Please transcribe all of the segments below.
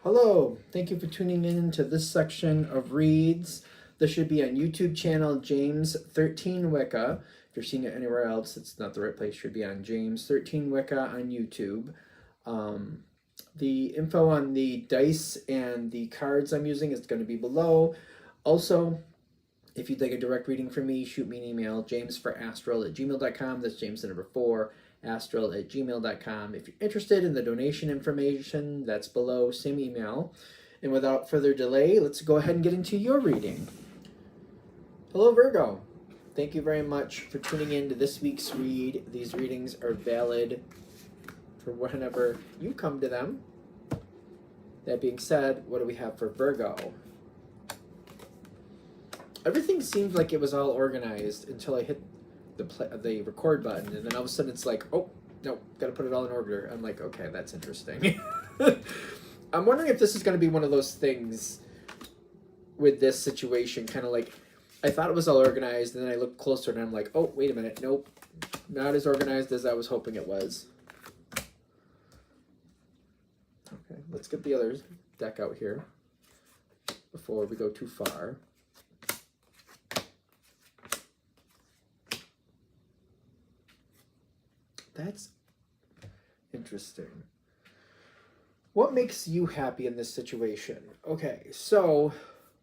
Hello, thank you for tuning in to this section of reads. This should be on YouTube channel James 13 Wicca. If you're seeing it anywhere else, it's not the right place. It should be on James 13 Wicca on YouTube. The info on the dice and the cards I'm using is going to be below. Also, if you'd like a direct reading from me, shoot me an email, jamesforastral@gmail.com. That's James the number 4, astral@gmail.com. If you're interested in the donation information, that's below, same email. And without further delay, let's go ahead and get into your reading. Hello, Virgo. Thank you very much for tuning in to this week's read. These readings are valid for whenever you come to them. That being said, what do we have for Virgo? Everything seemed like it was all organized until I hit the record button, and then all of a sudden it's like, oh, no, gotta put it all in order. I'm like, okay, that's interesting. I'm wondering if this is going to be one of those things with this situation, kind of like, I thought it was all organized, and then I looked closer, and I'm like, oh, wait a minute, nope, not as organized as I was hoping it was. Okay, let's get the other deck out here before we go too far. That's interesting. What makes you happy in this situation? Okay, so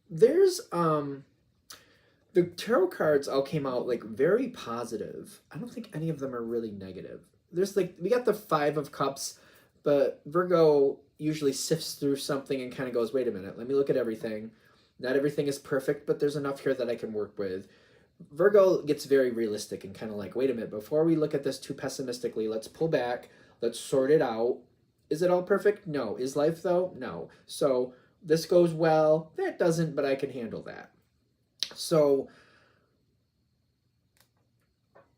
there's the tarot cards all came out like very positive. I don't think any of them are really negative. There's like, we got the 5 of Cups, but Virgo usually sifts through something and kind of goes, wait a minute, let me look at everything. Not everything is perfect, but there's enough here that I can work with. Virgo gets very realistic and kind of like, wait a minute, before we look at this too pessimistically, let's pull back, let's sort it out. Is it all perfect? No. Is life though? No. So this goes well, that doesn't, but I can handle that. So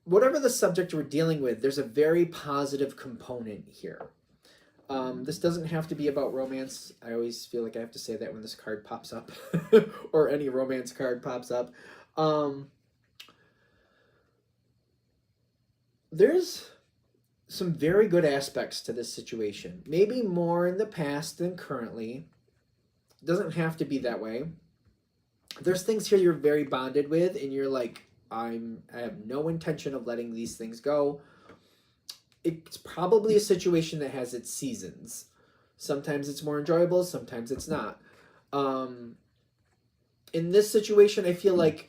whatever the subject we're dealing with, there's a very positive component here. This doesn't have to be about romance. I always feel like I have to say that when this card pops up or any romance card pops up. There's some very good aspects to this situation. Maybe more in the past than currently. It doesn't have to be that way. There's things here you're very bonded with, and you're like, I have no intention of letting these things go. It's probably a situation that has its seasons. Sometimes it's more enjoyable, sometimes it's not. In this situation, I feel like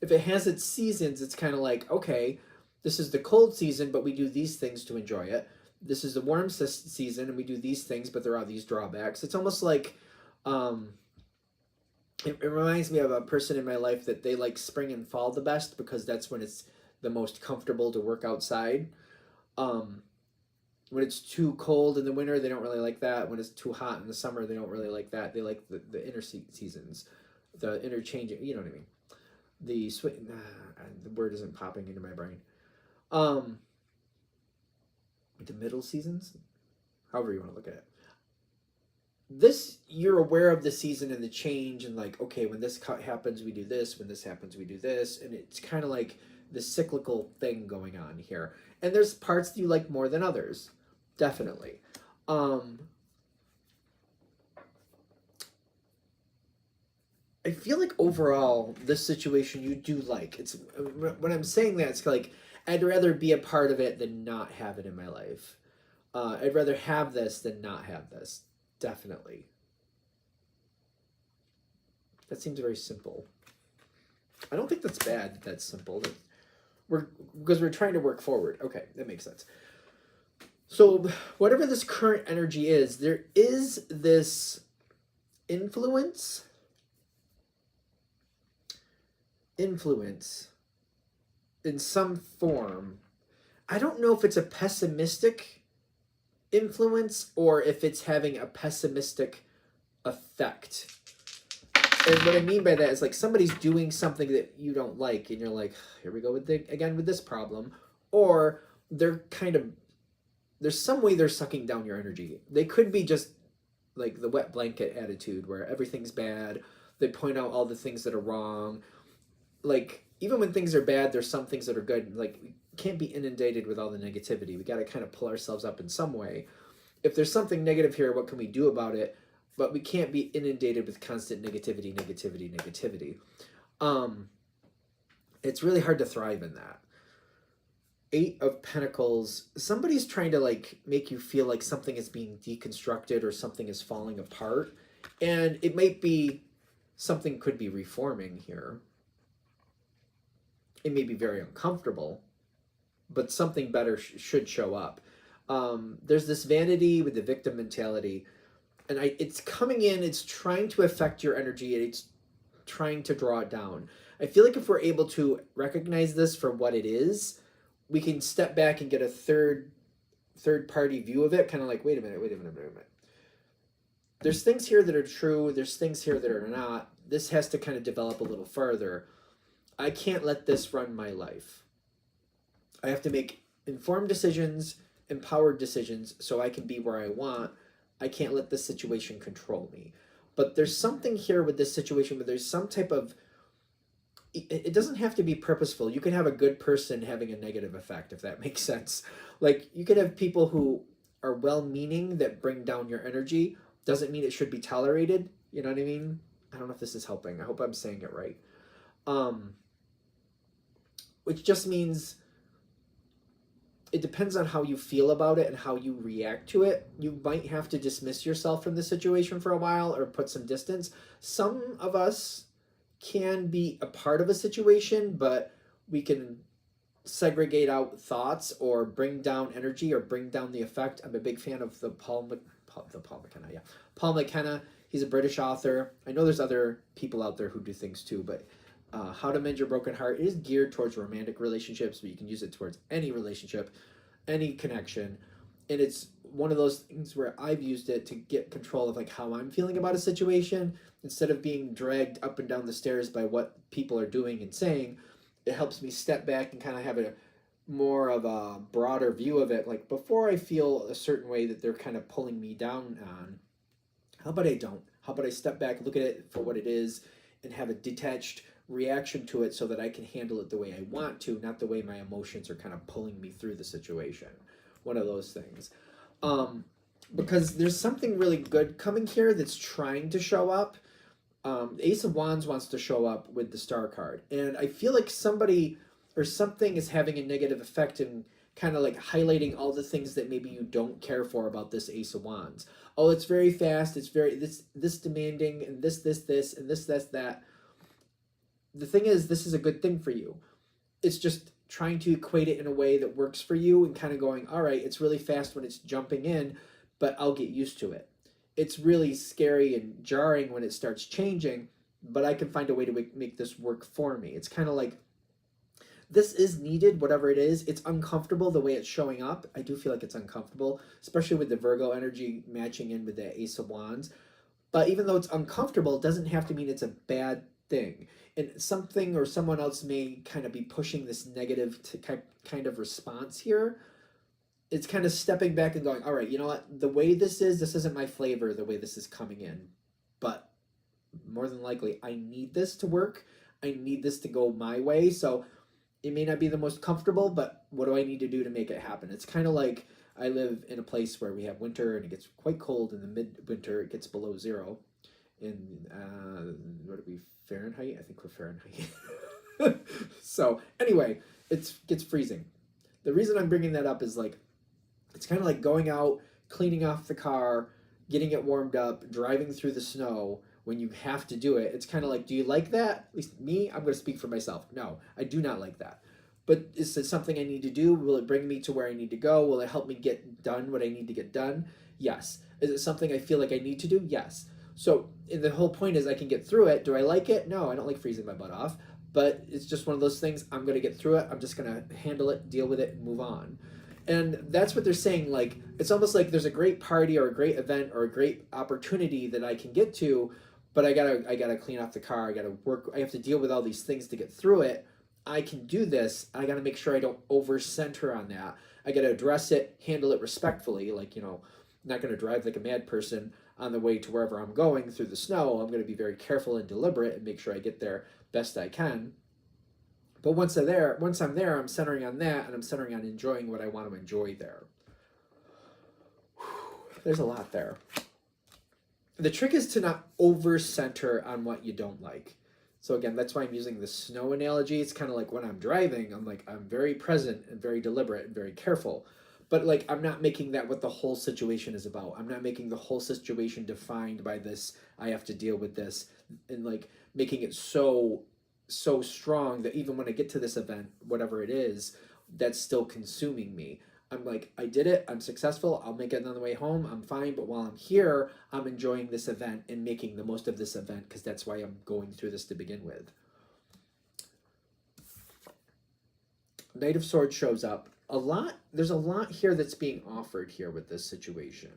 if it has its seasons, it's kind of like, okay, this is the cold season, but we do these things to enjoy it. This is the warm season, and we do these things, but there are these drawbacks. It's almost like, it reminds me of a person in my life that they like spring and fall the best because that's when it's the most comfortable to work outside. When it's too cold in the winter, they don't really like that. When it's too hot in the summer, they don't really like that. They like the inner seasons, the interchanging, you know what I mean? The word isn't popping into my brain. The middle seasons, however you want to look at it. This, you're aware of the season and the change, and like, okay, when this happens, we do this. When this happens, we do this, and it's kind of like the cyclical thing going on here. And there's parts that you like more than others, definitely. I feel like overall, this situation you do like. It's when I'm saying that, it's like, I'd rather be a part of it than not have it in my life. I'd rather have this than not have this. Definitely. That seems very simple. I don't think that's bad that that's simple. Because we're trying to work forward. Okay, that makes sense. So whatever this current energy is, there is this influence in some form. I don't know if it's a pessimistic influence or if it's having a pessimistic effect. And what I mean by that is like somebody's doing something that you don't like, and you're like, here we go with again with this problem. Or they're kind of, there's some way they're sucking down your energy. They could be just like the wet blanket attitude where everything's bad. They point out all the things that are wrong. Like, even when things are bad, there's some things that are good. Like, we can't be inundated with all the negativity. We got to kind of pull ourselves up in some way. If there's something negative here, what can we do about it? but we can't be inundated with constant negativity. It's really hard to thrive in that. 8 of Pentacles, somebody's trying to like make you feel like something is being deconstructed or something is falling apart. And it might be something could be reforming here. It may be very uncomfortable, but something better should show up. There's this vanity with the victim mentality, and it's coming in, it's trying to affect your energy, and it's trying to draw it down. I feel like if we're able to recognize this for what it is, we can step back and get a third party view of it, kind of like, wait a minute. There's things here that are true, there's things here that are not. This has to kind of develop a little further. I can't let this run my life. I have to make informed decisions, empowered decisions, so I can be where I want. I can't let this situation control me. But there's something here with this situation where there's some type of, it doesn't have to be purposeful. You can have a good person having a negative effect, if that makes sense. Like, you could have people who are well-meaning that bring down your energy. Doesn't mean it should be tolerated. You know what I mean? I don't know if this is helping. I hope I'm saying it right. Which just means it depends on how you feel about it and how you react to it. You might have to dismiss yourself from the situation for a while or put some distance. Some of us can be a part of a situation, but we can segregate out thoughts or bring down energy or bring down the effect. I'm a big fan of Paul McKenna. He's a British author. I know there's other people out there who do things too, but How to Mend Your Broken Heart is geared towards romantic relationships, but you can use it towards any relationship, any connection. And it's one of those things where I've used it to get control of like how I'm feeling about a situation. Instead of being dragged up and down the stairs by what people are doing and saying, it helps me step back and kind of have a more of a broader view of it. Like, before I feel a certain way that they're kind of pulling me down on, how about I don't? How about I step back, look at it for what it is, and have a detached reaction to it so that I can handle it the way I want to, not the way my emotions are kind of pulling me through the situation. One of those things. Because there's something really good coming here that's trying to show up. Ace of Wands wants to show up with the Star card. And I feel like somebody or something is having a negative effect and kind of like highlighting all the things that maybe you don't care for about this Ace of Wands. Oh, it's very fast, it's very this demanding, and this, and this, that. The thing is, this is a good thing for you. It's just trying to equate it in a way that works for you and kind of going, all right, it's really fast when it's jumping in, but I'll get used to it. It's really scary and jarring when it starts changing, but I can find a way to make this work for me. It's kind of like, this is needed, whatever it is. It's uncomfortable the way it's showing up. I do feel like it's uncomfortable, especially with the Virgo energy matching in with the Ace of Wands. But even though it's uncomfortable, it doesn't have to mean it's a bad thing. And something or someone else may kind of be pushing this negative kind of response here. It's kind of stepping back and going, all right, you know what? The way this isn't my flavor, the way this is coming in. But more than likely, I need this to work. I need this to go my way. So it may not be the most comfortable, but what do I need to do to make it happen? It's kind of like I live in a place where we have winter and it gets quite cold. In the midwinter, it gets below 0. In, what are we, Fahrenheit? I think we're Fahrenheit. So anyway, it gets freezing. The reason I'm bringing that up is like, it's kind of like going out, cleaning off the car, getting it warmed up, driving through the snow when you have to do it. It's kind of like, do you like that? At least me, I'm going to speak for myself. No, I do not like that. But is it something I need to do? Will it bring me to where I need to go? Will it help me get done what I need to get done? Yes. Is it something I feel like I need to do? Yes. So the whole point is I can get through it. Do I like it? No, I don't like freezing my butt off. But it's just one of those things. I'm going to get through it. I'm just going to handle it, deal with it, and move on. And that's what they're saying. Like, it's almost like there's a great party or a great event or a great opportunity that I can get to, but I gotta clean off the car. I gotta work. I have to deal with all these things to get through it. I can do this. I gotta make sure I don't over center on that. I gotta address it, handle it respectfully. Like, you know, I'm not gonna drive like a mad person on the way to wherever I'm going through the snow. I'm gonna be very careful and deliberate and make sure I get there best I can. But once I'm there, I'm centering on that, and I'm centering on enjoying what I want to enjoy there. There's a lot there. the trick is to not over center on what you don't like. So again, that's why I'm using the snow analogy. It's kind of like when I'm driving, I'm like, I'm very present and very deliberate and very careful. But like, I'm not making that what the whole situation is about. I'm not making the whole situation defined by this. I have to deal with this, and like making it so strong that even when I get to this event, whatever it is, that's still consuming me. I'm like, I did it. I'm successful. I'll make it on the way home. I'm fine. But while I'm here, I'm enjoying this event and making the most of this event because that's why I'm going through this to begin with. Knight of Swords shows up. There's a lot here that's being offered here with this situation.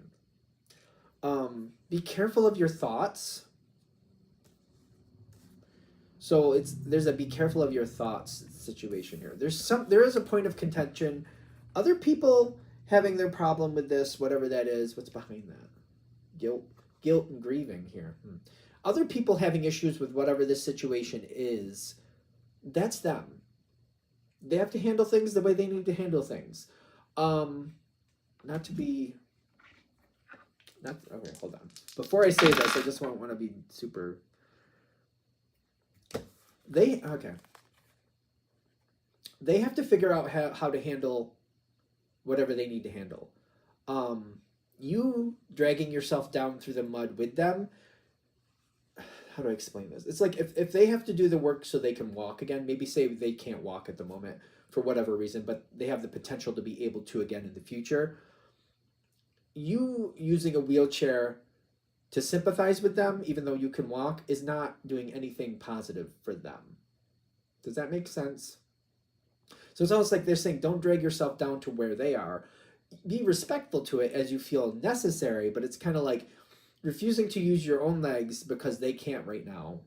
Be careful of your thoughts. So there's a be careful of your thoughts situation here. There is a point of contention. Other people having their problem with this, whatever that is, what's behind that? Guilt and grieving here. Other people having issues with whatever this situation is, that's them. They have to handle things the way they need to handle things. Okay, hold on. Before I say this, I just want to be super... They have to figure out how to handle whatever they need to handle. You dragging yourself down through the mud with them, how do I explain this? It's like if they have to do the work so they can walk again, maybe say they can't walk at the moment for whatever reason, but they have the potential to be able to again in the future. You using a wheelchair to sympathize with them, even though you can walk, is not doing anything positive for them. Does that make sense? So it's almost like they're saying, don't drag yourself down to where they are. Be respectful to it as you feel necessary, but it's kind of like refusing to use your own legs because they can't right now,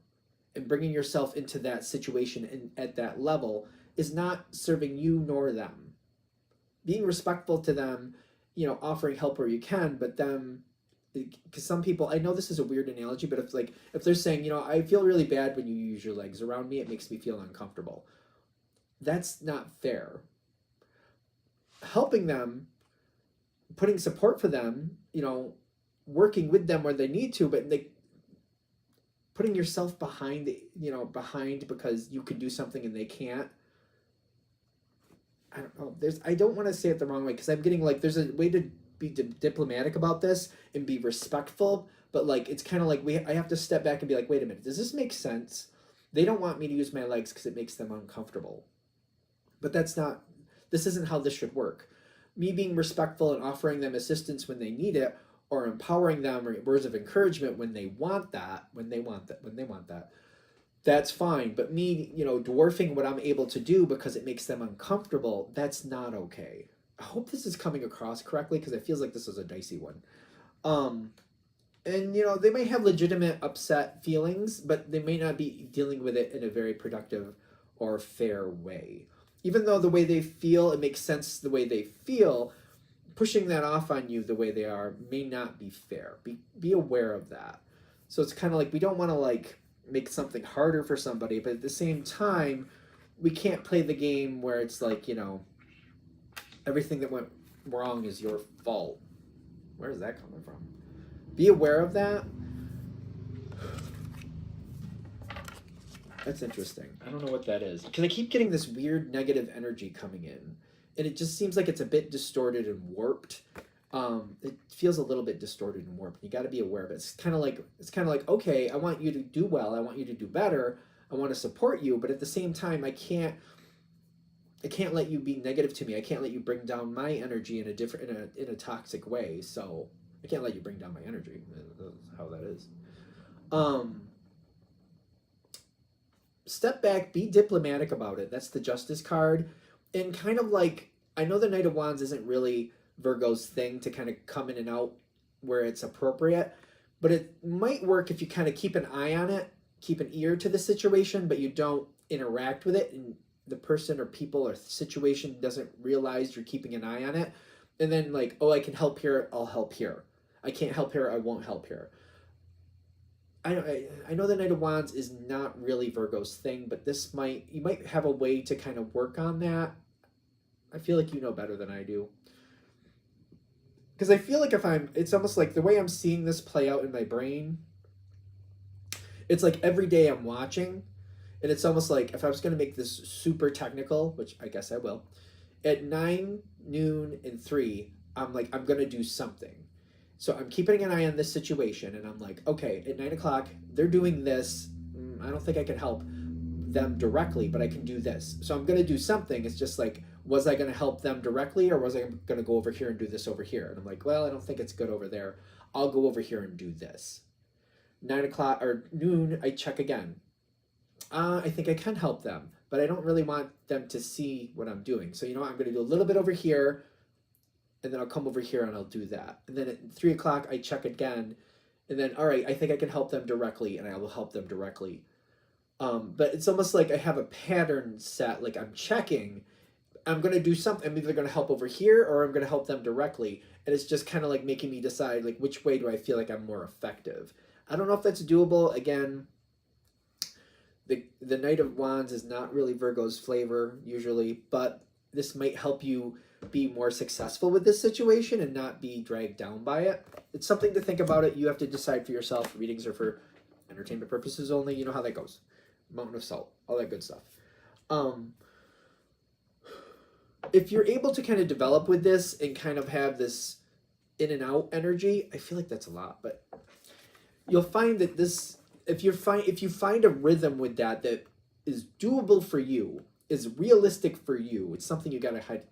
and bringing yourself into that situation and at that level is not serving you nor them. Being respectful to them, offering help where you can, but them, because some people, I know this is a weird analogy, but if they're saying, I feel really bad when you use your legs around me, it makes me feel uncomfortable. That's not fair. Helping them, putting support for them, working with them where they need to, but putting yourself behind because you can do something and they can't. I don't know. I don't want to say it the wrong way because I'm getting there's a way to be diplomatic about this and be respectful, but it's kind of I have to step back and be like, wait a minute, does this make sense? They don't want me to use my legs because it makes them uncomfortable. But this isn't how this should work. Me being respectful and offering them assistance when they need it, or empowering them, or words of encouragement when they want that, that's fine. But me, dwarfing what I'm able to do because it makes them uncomfortable, that's not okay. I hope this is coming across correctly because it feels like this is a dicey one. And they may have legitimate upset feelings, but they may not be dealing with it in a very productive or fair way. Even though the way they feel, it makes sense the way they feel, pushing that off on you the way they are may not be fair. Be aware of that. So it's kind of we don't want to make something harder for somebody, but at the same time, we can't play the game where it's everything that went wrong is your fault. Where is that coming from? Be aware of that. That's interesting. I don't know what that is. Because I keep getting this weird negative energy coming in. And it just seems like it's a bit distorted and warped. It feels a little bit distorted and warped. You got to be aware of it. It's kind of like, okay, I want you to do well. I want you to do better. I want to support you. But at the same time, I can't let you be negative to me. I can't let you bring down my energy in a toxic way. So I can't let you bring down my energy. That's how that is. Step back, be diplomatic about it. That's the Justice card. And kind of I know the Knight of Wands isn't really Virgo's thing to kind of come in and out where it's appropriate, but it might work if you kind of keep an eye on it, keep an ear to the situation, but you don't interact with it, and the person or people or situation doesn't realize you're keeping an eye on it. And then I can help here, I'll help here. I can't help here, I won't help here. I know the Knight of Wands is not really Virgo's thing, but you might have a way to kind of work on that. I feel like you know better than I do. because I feel like it's almost like the way I'm seeing this play out in my brain, it's like every day I'm watching, and it's almost like if I was going to make this super technical, which I guess I will, at 9, noon, and 3, I'm like, I'm going to do something. So I'm keeping an eye on this situation, and I'm like, okay, at 9 o'clock, they're doing this. I don't think I can help them directly, but I can do this. So I'm going to do something. It's just like, was I going to help them directly, or was I going to go over here and do this over here? And I'm like, well, I don't think it's good over there. I'll go over here and do this. 9 o'clock or noon, I check again. I think I can help them, but I don't really want them to see what I'm doing. So, you know what? I'm going to do a little bit over here, and then I'll come over here and I'll do that. And then at 3 o'clock, I check again. And then, all right, I think I can help them directly, and I will help them directly. But it's almost like I have a pattern set, like I'm checking. I'm going to do something. I'm either going to help over here or I'm going to help them directly. And it's just kind of like making me decide, like, which way do I feel like I'm more effective? I don't know if that's doable. Again, the Knight of Wands is not really Virgo's flavor usually, but this might help you be more successful with this situation and not be dragged down by it. It's something to think about it. You have to decide for yourself. Readings are for entertainment purposes only. You know how that goes. Mountain of Salt, all that good stuff. If you're able to kind of develop with this and kind of have this in and out energy, I feel like that's a lot, but you'll find that this, if you find a rhythm with that is doable for you, is realistic for you, it's something you gotta hide.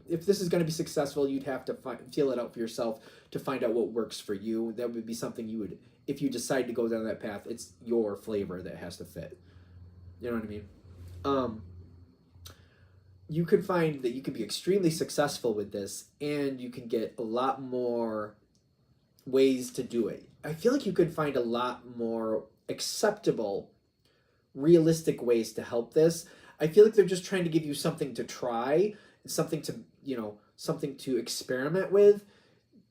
If this is going to be successful, you'd have to feel it out for yourself to find out what works for you. That would be something you would, if you decide to go down that path, it's your flavor that has to fit. You know what I mean? You could find that you could be extremely successful with this, and you can get a lot more ways to do it. I feel like you could find a lot more acceptable, realistic ways to help this. I feel like they're just trying to give you something to try, something to, something to experiment with,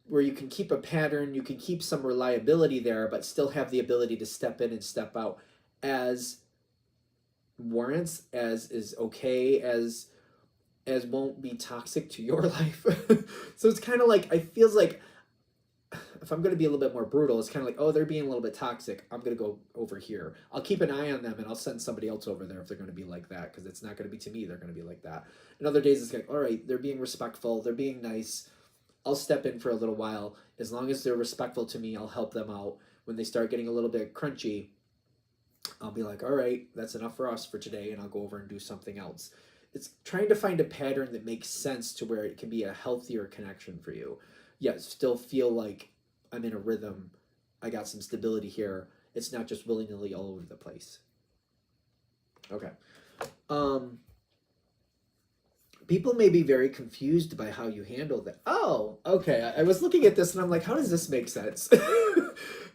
where you can keep a pattern, you can keep some reliability there, but still have the ability to step in and step out as warrants, as is okay, as won't be toxic to your life. So it's kind of like, it feels like, if I'm going to be a little bit more brutal, it's kind of like, oh, they're being a little bit toxic, I'm going to go over here. I'll keep an eye on them, and I'll send somebody else over there if they're going to be like that, because it's not going to be to me, they're going to be like that. And other days it's like, all right, they're being respectful, they're being nice, I'll step in for a little while. As long as they're respectful to me, I'll help them out. When they start getting a little bit crunchy, I'll be like, all right, that's enough for us for today, and I'll go over and do something else. It's trying to find a pattern that makes sense to where it can be a healthier connection for you. Yet still feel like I'm in a rhythm. I got some stability here. It's not just willy-nilly all over the place. Okay. People may be very confused by how you handle that. Oh, okay. I was looking at this and I'm like, how does this make sense?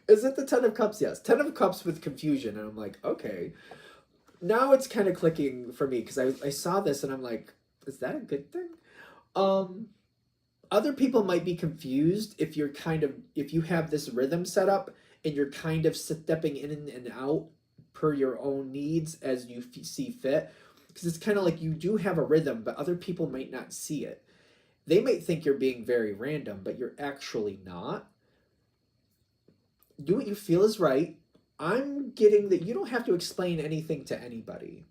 Is it the Ten of Cups? Yes. 10 of Cups with confusion. And I'm like, okay. Now it's kind of clicking for me, because I saw this and I'm like, is that a good thing? Other people might be confused if you have this rhythm set up and you're kind of stepping in and out per your own needs as you see fit. Because it's kind of like you do have a rhythm, but other people might not see it. They might think you're being very random, but you're actually not. Do what you feel is right. I'm getting that you don't have to explain anything to anybody.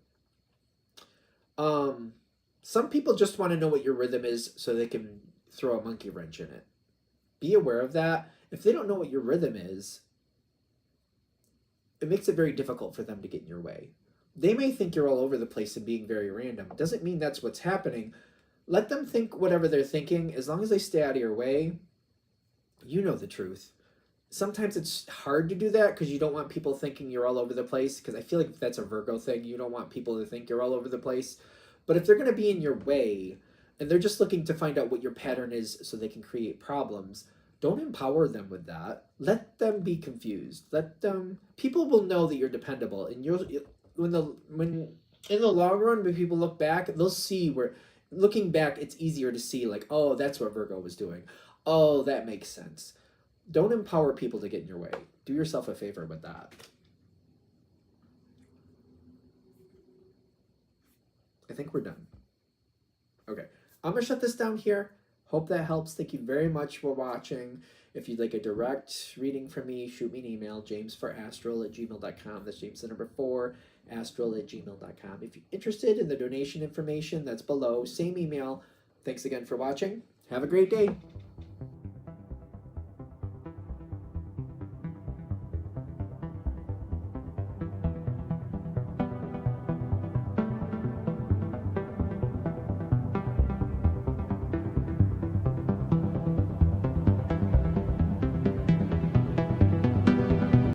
Some people just want to know what your rhythm is so they can throw a monkey wrench in it. Be aware of that. If they don't know what your rhythm is, it makes it very difficult for them to get in your way. They may think you're all over the place and being very random. Doesn't mean that's what's happening. Let them think whatever they're thinking. As long as they stay out of your way, you know the truth. Sometimes it's hard to do that because you don't want people thinking you're all over the place, because I feel like that's a Virgo thing. You don't want people to think you're all over the place. But if they're going to be in your way and they're just looking to find out what your pattern is so they can create problems, don't empower them with that. Let them be confused. People will know that you're dependable, and when in the long run, when people look back, they'll see where, looking back, it's easier to see like, oh, that's what Virgo was doing. Oh, that makes sense. Don't empower people to get in your way. Do yourself a favor with that. I think we're done. Okay. I'm going to shut this down here. Hope that helps. Thank you very much for watching. If you'd like a direct reading from me, shoot me an email, james4astral@gmail.com. That's James the number 4, astral@gmail.com. If you're interested in the donation information, that's below. Same email. Thanks again for watching. Have a great day.